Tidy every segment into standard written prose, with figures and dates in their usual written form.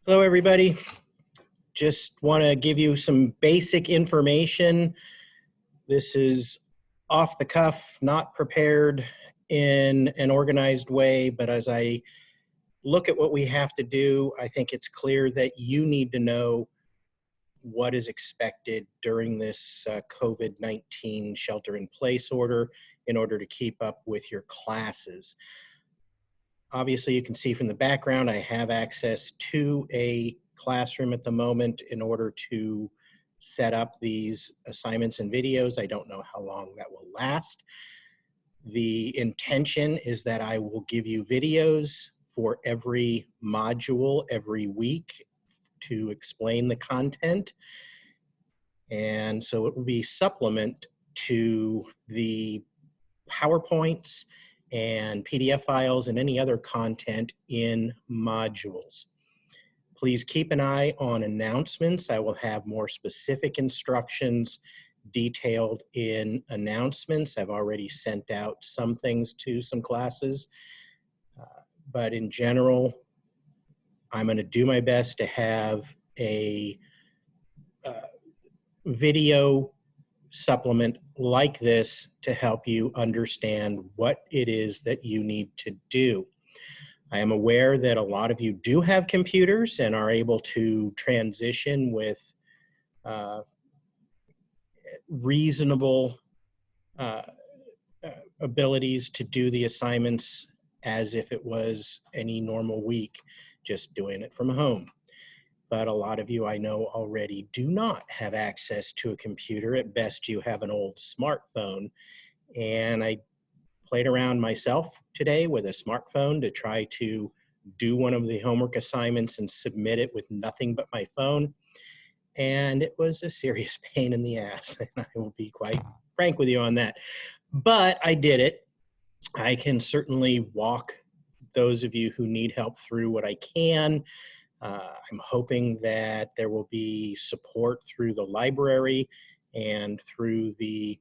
Hello, everybody. Just want to give you some basic information. This is off the cuff, not prepared in an organized way, but as I look at what we have to do, I think it's clear that you need to know what is expected during this COVID-19 shelter-in-place order in order to keep up with your classes. Obviously, you can see from the background, I have access to a classroom at the moment in order to set up these assignments and videos. I don't know how long that will last. The intention is that I will give you videos for every module every week to explain the content. And so it will be supplement to the PowerPoints and PDF files and any other content in modules. Please keep an eye on announcements. I will have more specific instructions detailed in announcements. I've already sent out some things to some classes, but in general, I'm going to do my best to have a video supplement like this to help you understand what it is that you need to do. I am aware that a lot of you do have computers and are able to transition with reasonable abilities to do the assignments as if it was any normal week, just doing it from home. But a lot of you I know already do not have access to a computer. At best, you have an old smartphone. And I played around myself today with a smartphone to try to do one of the homework assignments and submit it with nothing but my phone. And it was a serious pain in the ass. And I will be quite frank with you on that. But I did it. I can certainly walk those of you who need help through what I can. I'm hoping that there will be support through the library and through the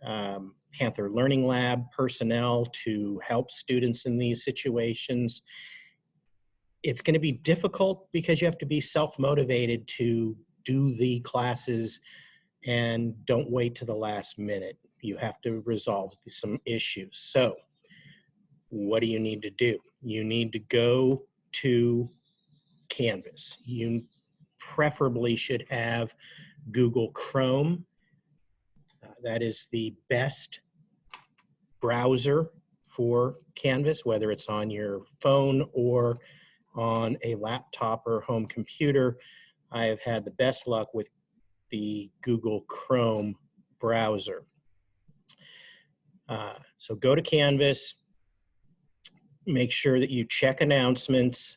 Panther Learning Lab personnel to help students in these situations. It's going to be difficult because you have to be self-motivated to do the classes and don't wait to the last minute. You have to resolve some issues. So what do you need to do? You need to go to Canvas. You preferably should have Google Chrome. That is the best browser for Canvas, whether it's on your phone or on a laptop or home computer. I have had the best luck with the Google Chrome browser. So go to Canvas, make sure that you check announcements,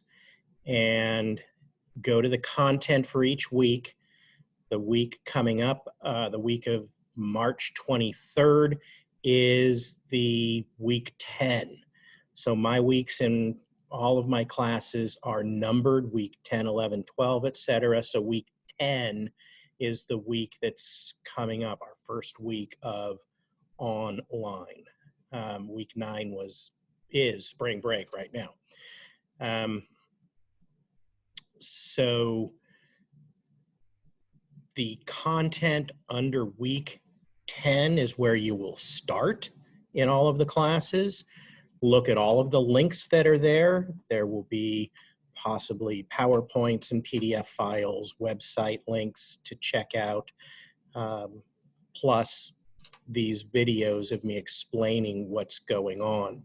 and go to the content for each week. The week coming up, the week of March 23rd, is the week 10. So my weeks in all of my classes are numbered, week 10, 11, 12, etc. So week 10 is the week that's coming up, our first week of online. Week 9 is spring break right now. So the content under week 10 is where you will start in all of the classes. Look at all of the links that are there. There will be possibly PowerPoints and PDF files, website links to check out, plus these videos of me explaining what's going on.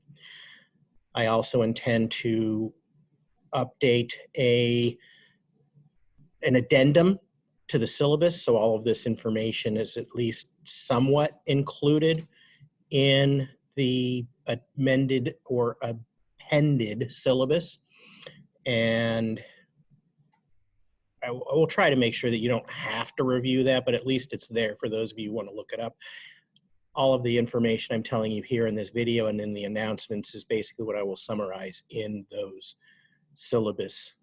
I also intend to update an addendum to the syllabus, so all of this information is at least somewhat included in the amended or appended syllabus. And I will try to make sure that you don't have to review that, but at least it's there for those of you who want to look it up. All of the information I'm telling you here in this video and in the announcements is basically what I will summarize in those syllabus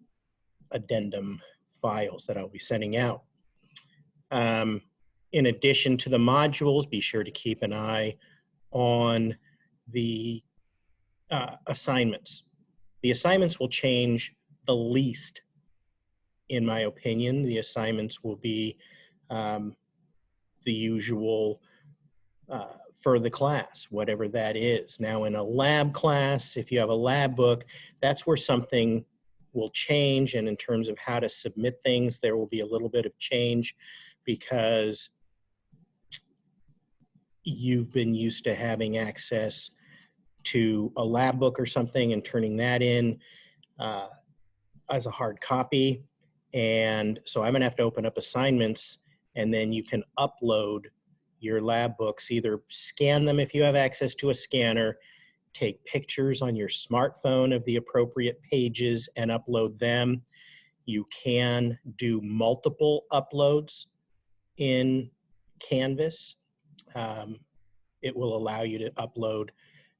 addendum files that I'll be sending out. In addition to the modules, be sure to keep an eye on the assignments. The assignments will change the least in my opinion, the assignments will be the usual for the class, whatever that is. Now, in a lab class, if you have a lab book, that's where something will change. And in terms of how to submit things, there will be a little bit of change because you've been used to having access to a lab book or something and turning that in as a hard copy. And so I'm gonna have to open up assignments, and then you can upload your lab books, either scan them if you have access to a scanner, take pictures on your smartphone of the appropriate pages and upload them. You can do multiple uploads in Canvas. It will allow you to upload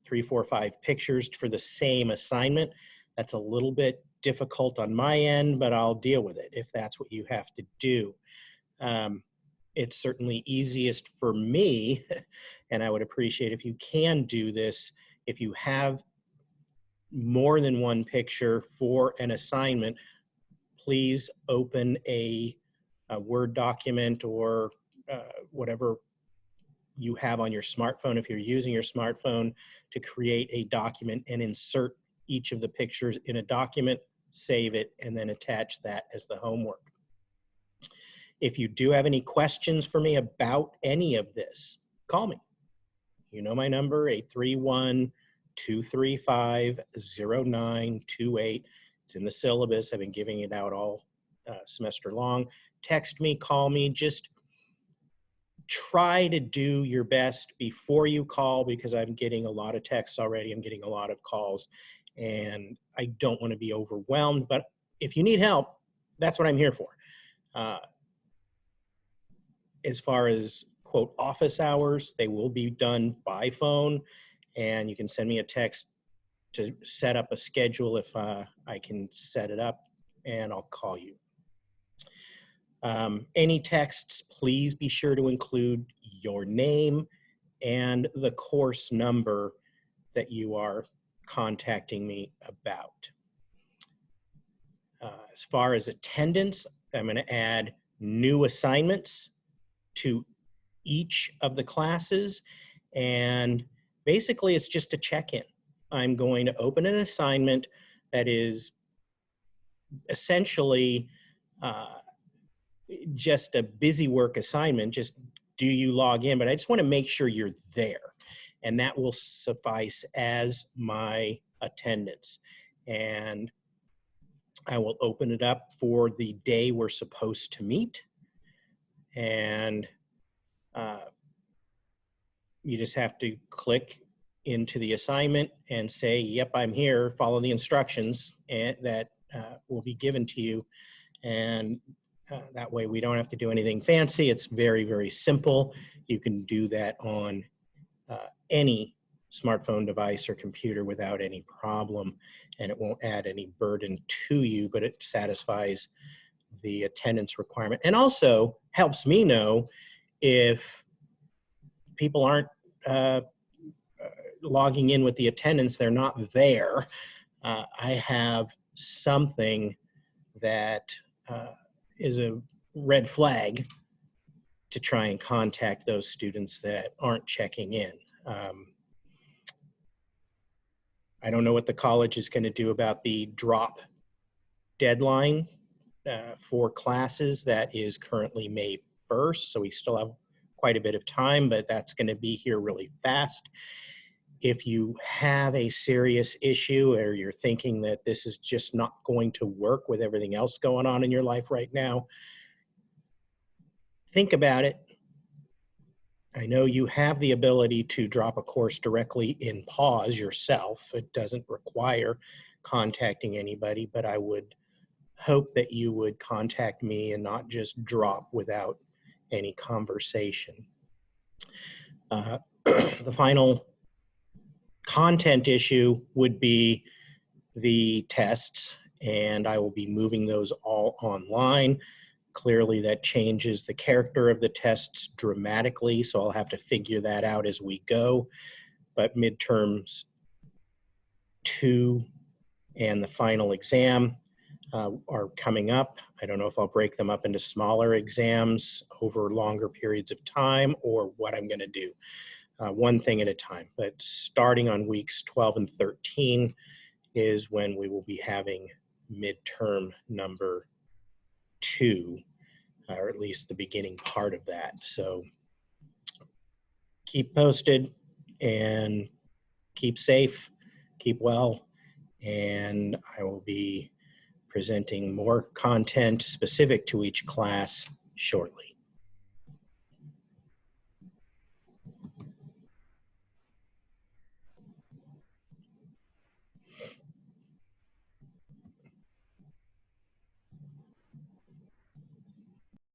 3, 4, 5 pictures for the same assignment. That's a little bit difficult on my end, but I'll deal with it if that's what you have to do. It's certainly easiest for me, and I would appreciate if you can do this. If you have more than one picture for an assignment, please open a Word document or whatever you have on your smartphone, if you're using your smartphone, to create a document and insert each of the pictures in a document, save it, and then attach that as the homework. If you do have any questions for me about any of this, call me. You know my number, 831-235-0928. It's in the syllabus. I've been giving it out all semester long. Text me, call me. Just try to do your best before you call, because I'm getting a lot of texts already. I'm getting a lot of calls, and I don't want to be overwhelmed. But if you need help, that's what I'm here for. As far as, quote, office hours, they will be done by phone, and you can send me a text to set up a schedule if I can set it up, and I'll call you. Any texts, please be sure to include your name and the course number that you are contacting me about. As far as attendance, I'm going to add new assignments to each of the classes, and basically it's just a check-in. I'm going to open an assignment that is essentially just a busy work assignment. Just do you log in? But I just want to make sure you're there, and that will suffice as my attendance. And I will open it up for the day we're supposed to meet, and you just have to click into the assignment and say, yep, I'm here, follow the instructions and that will be given to you. And that way we don't have to do anything fancy. It's very, very simple. You can do that on any smartphone device or computer without any problem, and it won't add any burden to you, but it satisfies the attendance requirement, and also helps me know if people aren't logging in with the attendance, they're not there. I have something that is a red flag to try and contact those students that aren't checking in. I don't know what the college is going to do about the drop deadline for classes. That is currently May 1st, so we still have quite a bit of time, but that's going to be here really fast. If you have a serious issue, or you're thinking that this is just not going to work with everything else going on in your life right now, think about it. I know you have the ability to drop a course directly in pause yourself. It doesn't require contacting anybody, but I would hope that you would contact me and not just drop without any conversation. The final content issue would be the tests, and I will be moving those all online. Clearly, that changes the character of the tests dramatically, so I'll have to figure that out as we go. But midterms 2 and the final exam, are coming up. I don't know if I'll break them up into smaller exams over longer periods of time or what I'm going to do. One thing at a time. But starting on weeks 12 and 13 is when we will be having midterm number 2, or at least the beginning part of that. So keep posted and keep safe, keep well, and I will be presenting more content specific to each class shortly.